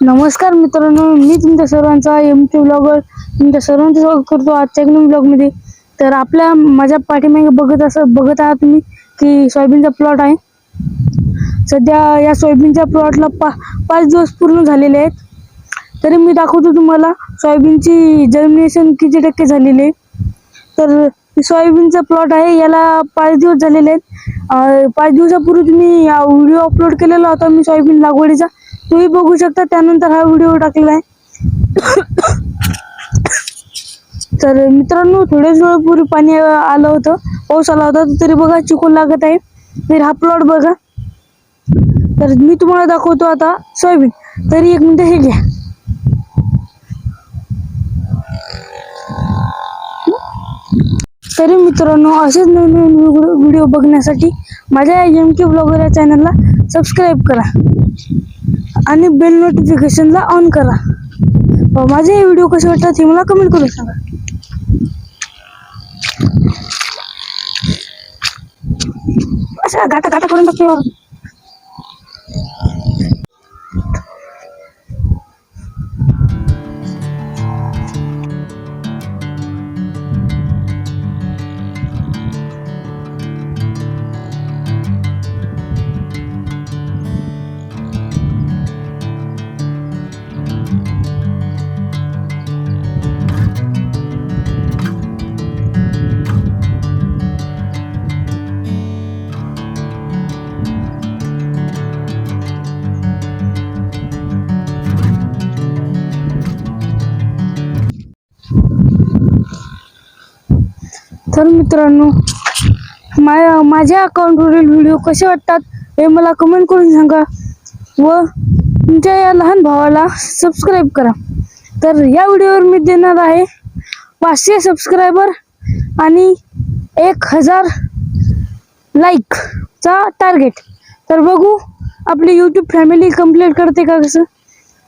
नमस्कार मित्रांनो, मी तुमच्या सर्वांचा एमटी ब्लॉगर तुमच्या सर्वांचं स्वागत करतो आजच्या एक नवीन ब्लॉगमध्ये. तर माझ्या पाठीमागे बघत आहात तुम्ही की सोयाबीनचा प्लॉट आहे. सध्या या सोयाबीनच्या प्लॉटला 5 दिवस पूर्ण झालेले आहेत. तरी मी दाखवतो तुम्हाला सोयाबीनची जर्मिनेशन किती टक्के झालेली आहे. तर सोयाबीनचा प्लॉट आहे, याला 5 दिवस झालेले आहेत. 5 दिवसापूर्वी तुम्ही व्हिडिओ अपलोड केलेला होता मी सोयाबीन लागवडीचा, तुम्ही बघू शकता. त्यानंतर हा व्हिडिओ टाकलेला आहे. तर मित्रांनो, थोड्याच वेळापूर्वी पाणी आलं होतं, पाऊस आला होता, तरी बघा चिखल लागत आहे. तर हा प्लॉट बघा. तर मी तुम्हाला दाखवतो आता सोयाबीन. तरी 1 मिनिट हे घ्या. तरी मित्रांनो, असेच नवीन व्हिडिओ बघण्यासाठी माझ्या एमके ब्लॉगर या चॅनलला सबस्क्राईब करा आणि बेल नोटिफिकेशनला ऑन करा. माझे हे व्हिडिओ कसे वाटतात हे मला कमेंट करून सांगा. अशा गाटा करून टाकतो. तर मित्रांनो, माझ्या अकाउंटवरील व्हिडिओ कसे वाटतात हे मला कमेंट करून सांगा व तुमच्या या लहान भावाला सबस्क्राईब करा. तर या व्हिडिओवर मी देणार आहे 500 सबस्क्रायबर आणि 1000 लाईकचा टार्गेट. तर बघू आपली यूट्यूब फॅमिली कंप्लीट करते का. कसं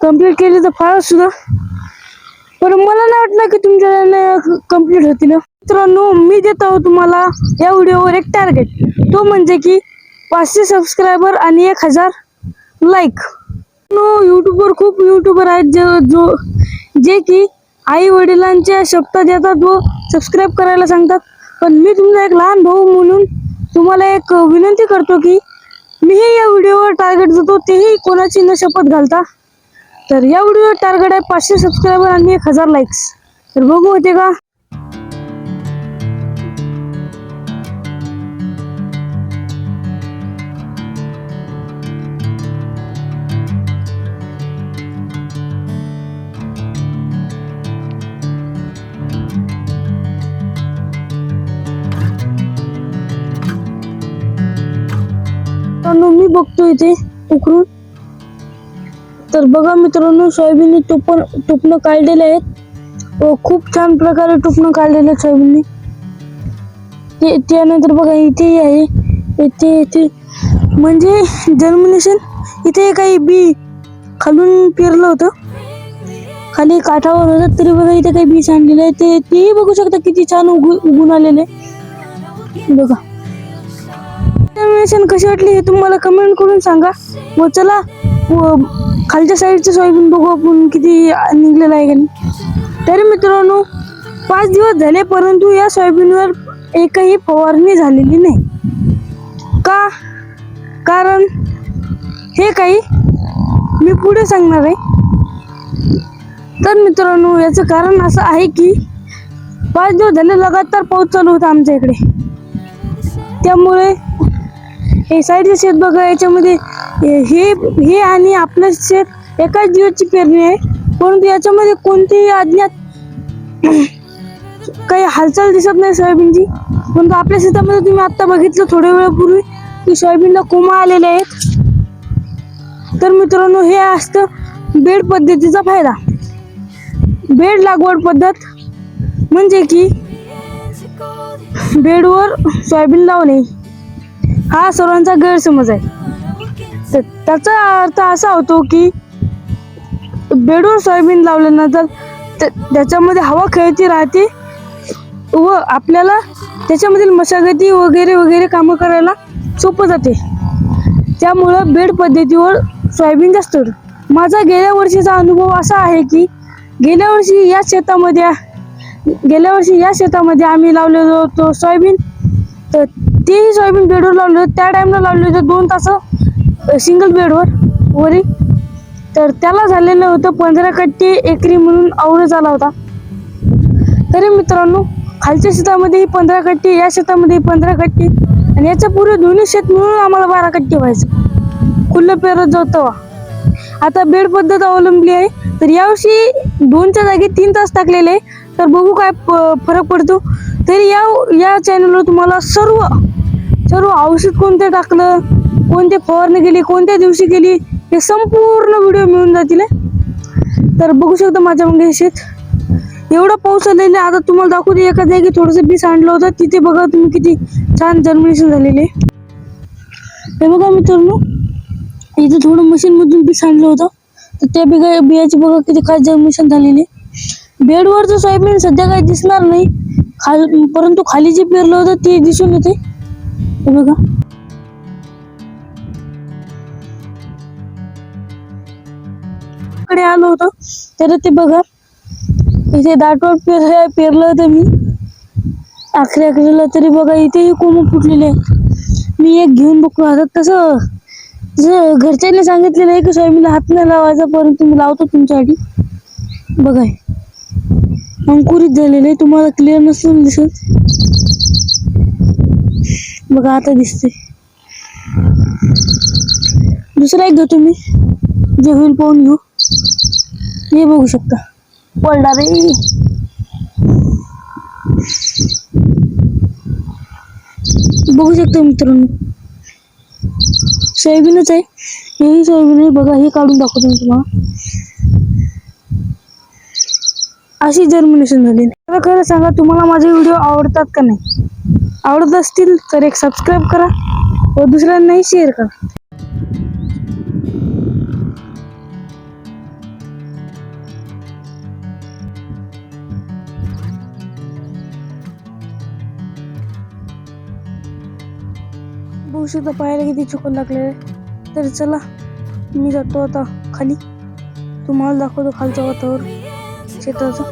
कंप्लीट केली तर फारच सुद्धा, पण मला नाही वाटलं की तुमच्या कंप्लीट होतील. मित्रांनो, मी देत आहोत तुम्हाला या व्हिडिओवर एक टार्गेट, तो म्हणजे की 500 सबस्क्रायबर आणि 1000 लाईक. यूट्यूबवर खूप यूट्यूबर आहेत जे की आई वडिलांच्या शब्दात येतात व सबस्क्राईब करायला सांगतात. पण मी तुमचा एक लहान भाऊ म्हणून तुम्हाला एक विनंती करतो की मीही या व्हिडिओवर टार्गेट देतो, तेही कोणाची न शपथ घालता. तर या व्हिडिओवर टार्गेट आहे 500 सबस्क्रायबर आणि 1000 लाईक्स. तर बघू होते का. मी बघतो इथे उकरून. तर बघा मित्रांनो, सोयाबीन टोपणं काढलेले आहेत व खूप छान प्रकारे टोपणं काढलेले आहेत सोयाबीन. त्यानंतर बघा इथे आहे, इथे म्हणजे जर्मिनेशन. इथे काही बी खालून पेरलं होतं, खाली काठावर होतं, तरी बघा इथे काही बी आणलेले आहे. तेही बघू शकता किती छान उगून आलेले बघा. जर्मिनेशन कशी वाटली हे तुम्हाला कमेंट करून सांगा. व चला खालच्या साईडचं सोयाबीन बघू आपण किती निघलेलं आहे का. तरी मित्रांनो, 5 दिवस झाले परंतु या सोयाबीनवर एकही फवारणी झालेली नाही. का? कारण हे काही मी पुढे सांगणार आहे. तर मित्रांनो, याचं कारण असं आहे की 5 दिवस झाले लगातार पाऊस चालू होता आमच्या इकडे. त्यामुळे हे साईडचे शेत बघा, याच्यामध्ये हे आणि आपलं शेत एकाच दिवसची पेरणी आहे, परंतु याच्यामध्ये कोणतीही अज्ञात काही हालचाल दिसत नाही सोयाबीनची. परंतु आपल्या शेतामध्ये तुम्ही आता बघितलं थोड्या वेळापूर्वी की सोयाबीनला कोंबा आलेले आहेत. तर मित्रांनो, हे असतं बेड पद्धतीचा फायदा. बेड लागवड पद्धत म्हणजे की बेडवर सोयाबीन लावणे हा सर्वांचा गैरसमज आहे. तर त्याचा अर्थ असा होतो की बेडवर सोयाबीन लावल्यानंतर त्याच्यामध्ये हवा खेळती राहते व आपल्याला त्याच्यामधील मशागती वगैरे कामं करायला सोपं जाते. त्यामुळं बेड पद्धतीवर सोयाबीन जास्त होतं. माझा गेल्या वर्षीचा अनुभव असा आहे की गेल्या वर्षी या शेतामध्ये आम्ही लावलेलो होतो सोयाबीन. तर तेही सोयाबीन बेडवर लावलं. त्या टाइमला लावले होते 2 तास सिंगल बेडवर वरी. तर त्याला झालेलं होतं 15 कट्टे एकरी म्हणून आवड झाला होता. तरी मित्रांनो, खालच्या शेतामध्येही 15 कट्टे, या शेतामध्ये 15 कट्टे आणि याच्या पुढे दोन्ही शेत मिळून आम्हाला 12 कट्टे व्हायचं. खुल्लं पेरत जाऊ तेव्हा. आता बेड पद्धत अवलंबली आहे. तर यावर्षी 2च्या जागी 3 तास टाकलेले आहे. तर बघू काय फरक पडतो. तरी या चॅनलवर तुम्हाला सर्व औषध कोणते टाकलं, कोणते फवारणी केली, कोणत्या दिवशी केली, हे संपूर्ण व्हिडिओ मिळून जातील. तर बघू शकता माझ्या मागे शेत एवढा पाऊस आलेला. आता तुम्हाला दाखवते एका जागी थोडंसं बी सांडलं होतं. तिथे बघा तुम्ही किती छान जर्मिनेशन झालेले. हे बघा मित्रांनो, इथे थोडं मशीन मधून बी सांडलं होतं. तर त्या बियाची बघा किती खास जर्मिनेशन झालेली. बेडवरचं सोयाबीन सध्या काही दिसणार नाही, परंतु खाली जे पेरलं होतं ते दिसून येते. हे बघा, कडे आलो होतो तर ते बघा इथे दाटवर पेरलं होतं मी आखऱ्याला. तरी बघा इथेही कोंब फुटलेले आहेत. मी एक घेऊन बघतो आता. तसं घरच्यांनी सांगितलेलं आहे की सोयाबीनला हात नाही लावायचा, परंतु मी लावतो तुमच्यासाठी. बघा अंकुरित झालेले, तुम्हाला क्लिअर नसून दिसत. बघा आता दिसते. दुसरा एक घेतो मी, जे होईल पाहून घेऊ. हे बघू शकता पडला रे. बघू शकता मित्रांनो, सोयाबीनच आहे. हेही सोयाबीन आहे. बघा हे काढून दाखवतो मी तुम्हाला. अशी जर्मिनेशन झाली. तर खरं सांगा, तुम्हाला माझे व्हिडिओ आवडतात का नाही? आवडत असतील तर एक सबस्क्राईब करा व दुसऱ्यांनाही शेअर करा. बघू शकता पाहायला किती चिखल लागलेलं. तर चला मी जातो आता खाली. तुम्हाला दाखवतो खालचं वातावरण शेताचं.